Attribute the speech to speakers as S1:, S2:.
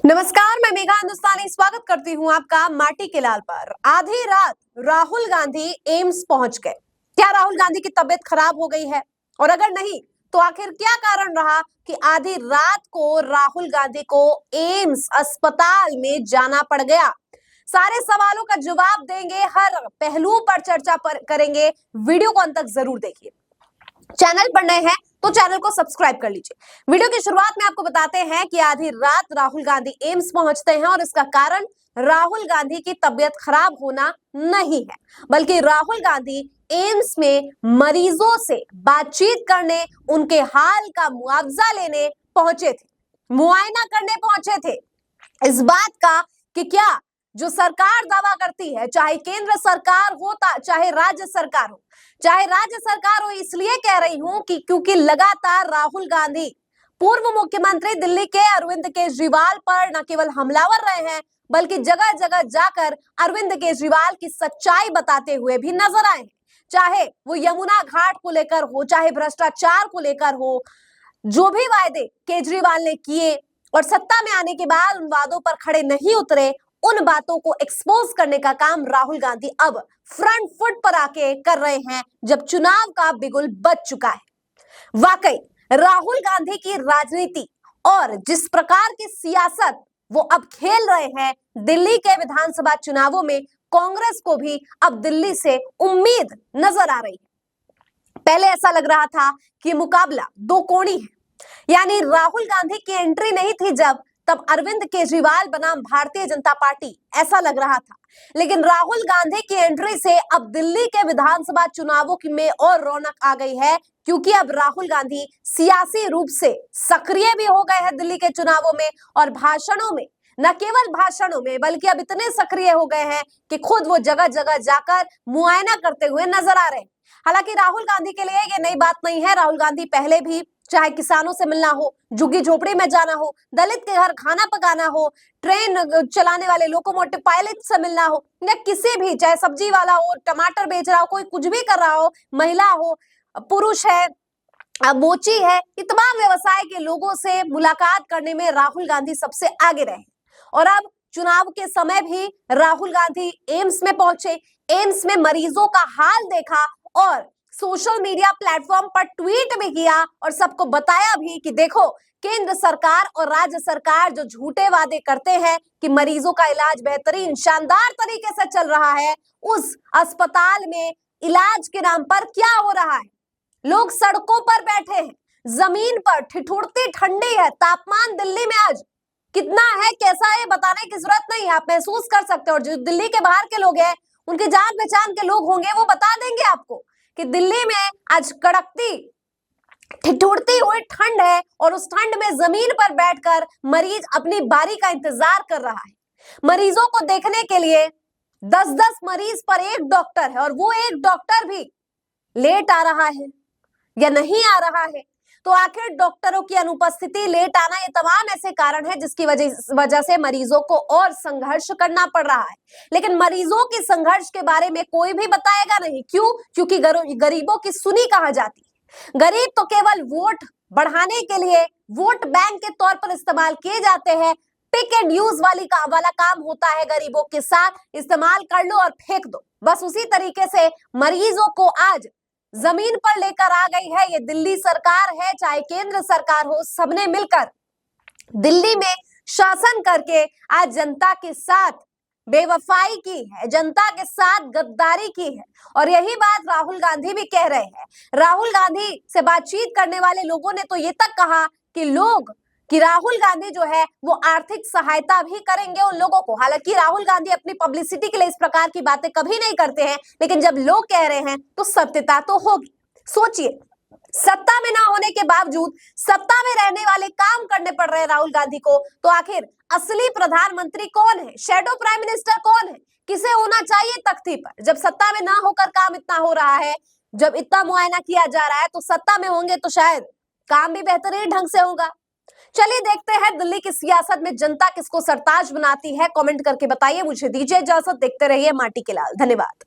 S1: नमस्कार, मैं मेघा हिंदुस्तानी स्वागत करती हूँ आपका माटी के लाल पर। आधी रात राहुल गांधी एम्स पहुंच गए। क्या राहुल गांधी की तबीयत खराब हो गई है? और अगर नहीं तो आखिर क्या कारण रहा कि आधी रात को राहुल गांधी को एम्स अस्पताल में जाना पड़ गया? सारे सवालों का जवाब देंगे, हर पहलू पर चर्चा करेंगे। वीडियो को अंत तक जरूर देखिए। चैनल पर नए हैं तो चैनल को सब्सक्राइब कर लीजिए। वीडियो की शुरुआत में आपको बताते हैं कि आधी रात राहुल गांधी एम्स पहुंचते हैं और इसका कारण राहुल गांधी की तबीयत खराब होना नहीं है, बल्कि राहुल गांधी एम्स में मरीजों से बातचीत करने, उनके हाल का मुआवजा लेने पहुंचे थे, मुआयना करने पहुंचे थे। इस बात का कि क्या जो सरकार दावा करती है, चाहे केंद्र सरकार हो चाहे राज्य सरकार हो, इसलिए कह रही हूं कि क्योंकि लगातार राहुल गांधी पूर्व मुख्यमंत्री दिल्ली के अरविंद केजरीवाल पर न केवल हमलावर रहे हैं, बल्कि जगह जगह जाकर अरविंद केजरीवाल की सच्चाई बताते हुए भी नजर आए। चाहे वो यमुना घाट को लेकर हो, चाहे भ्रष्टाचार को लेकर हो, जो भी वायदे केजरीवाल ने किए और सत्ता में आने के बाद उन वादों पर खड़े नहीं उतरे, उन बातों को एक्सपोज करने का काम राहुल गांधी अब फ्रंट फुट पर आके कर रहे हैं, जब चुनाव का बिगुल बज चुका है। वाकई राहुल गांधी की राजनीति और जिस प्रकार की सियासत वो अब खेल रहे हैं, दिल्ली के विधानसभा चुनावों में कांग्रेस को भी अब दिल्ली से उम्मीद नजर आ रही है। पहले ऐसा लग रहा था कि मुकाबला दो कोणी है, यानी राहुल गांधी की एंट्री नहीं थी जब, तब अरविंद केजरीवाल बनाम भारतीय जनता पार्टी, ऐसा लग रहा था। लेकिन राहुल गांधी की एंट्री से अब दिल्ली के विधानसभा चुनावों की में और रौनक आ गई है, क्योंकि अब राहुल गांधी सियासी रूप से सक्रिय भी हो गए हैं दिल्ली के चुनावों में, और भाषणों में, न केवल भाषणों में, बल्कि अब इतने सक्रिय हो गए हैं कि खुद वो जगह जगह जाकर मुआयना करते हुए नजर आ रहे हैं। हालांकि राहुल गांधी के लिए ये नई बात नहीं है। राहुल गांधी पहले भी, चाहे किसानों से मिलना हो, झुग्गी झोपड़ी में जाना हो, दलित के घर खाना पकाना हो, ट्रेन चलाने वाले लोकोमोटिव पायलट से मिलना हो, या किसी भी, चाहे सब्जी वाला हो, टमाटर बेच रहा हो, कोई कुछ भी कर रहा हो, महिला हो, पुरुष है, मोची है, तमाम व्यवसाय के लोगों से मुलाकात करने में राहुल गांधी सबसे आगे रहे। और अब चुनाव के समय भी राहुल गांधी एम्स में पहुंचे, एम्स में मरीजों का हाल देखा और सोशल मीडिया प्लेटफॉर्म पर ट्वीट भी किया और सबको बताया भी कि देखो, केंद्र सरकार और राज्य सरकार जो झूठे वादे करते हैं कि मरीजों का इलाज बेहतरीन शानदार तरीके से चल रहा है, उस अस्पताल में इलाज के नाम पर क्या हो रहा है? लोग सड़कों पर बैठे हैं, जमीन पर, ठिठुरती ठंडी है, तापमान दिल्ली में आज कितना है, कैसा है, बताने की जरूरत नहीं है, आप महसूस कर सकते हो। और जो दिल्ली के बाहर के लोग हैं, उनके जान पहचान के लोग होंगे, वो बता देंगे आपको कि दिल्ली में आज कड़कती ठिठुरती हुई ठंड है, और उस ठंड में जमीन पर बैठकर मरीज अपनी बारी का इंतजार कर रहा है। मरीजों को देखने के लिए 10-10 मरीज पर एक डॉक्टर है, और वो एक डॉक्टर भी लेट आ रहा है या नहीं आ रहा है। तो आखिर डॉक्टरों की अनुपस्थिति, लेट आना, ये तमाम ऐसे कारण है जिसकी वजह से मरीजों को और संघर्ष करना पड़ रहा है। लेकिन मरीजों के संघर्ष के बारे में कोई भी बताएगा नहीं। क्यों? क्योंकि गरीबों की सुनी कहाँ जाती है। गरीब तो केवल वोट बढ़ाने के लिए, वोट बैंक के तौर पर इस्तेमाल किए जाते हैं। पिक एंड यूज वाला काम होता है गरीबों के साथ, इस्तेमाल कर लो और फेंक दो। बस उसी तरीके से मरीजों को आज जमीन पर लेकर आ गई है ये दिल्ली सरकार है, चाहे केंद्र सरकार हो, सबने मिलकर दिल्ली में शासन करके आज जनता के साथ बेवफाई की है, जनता के साथ गद्दारी की है। और यही बात राहुल गांधी भी कह रहे हैं। राहुल गांधी से बातचीत करने वाले लोगों ने तो ये तक कहा कि राहुल गांधी जो है वो आर्थिक सहायता भी करेंगे उन लोगों को। हालांकि राहुल गांधी अपनी पब्लिसिटी के लिए इस प्रकार की बातें कभी नहीं करते हैं, लेकिन जब लोग कह रहे हैं तो सत्यता तो होगी। सोचिए, सत्ता में ना होने के बावजूद सत्ता में रहने वाले काम करने पड़ रहे हैं राहुल गांधी को, तो आखिर असली प्रधानमंत्री कौन है? शैडो प्राइम मिनिस्टर कौन है? किसे होना चाहिए तख्ती पर? जब सत्ता में ना होकर काम इतना हो रहा है, जब इतना मुआयना किया जा रहा है, तो सत्ता में होंगे तो शायद काम भी बेहतरीन ढंग से होगा। चलिए देखते हैं दिल्ली की सियासत में जनता किसको सरताज बनाती है। कमेंट करके बताइए। मुझे दीजिए इजाजत, देखते रहिए माटी के लाल। धन्यवाद।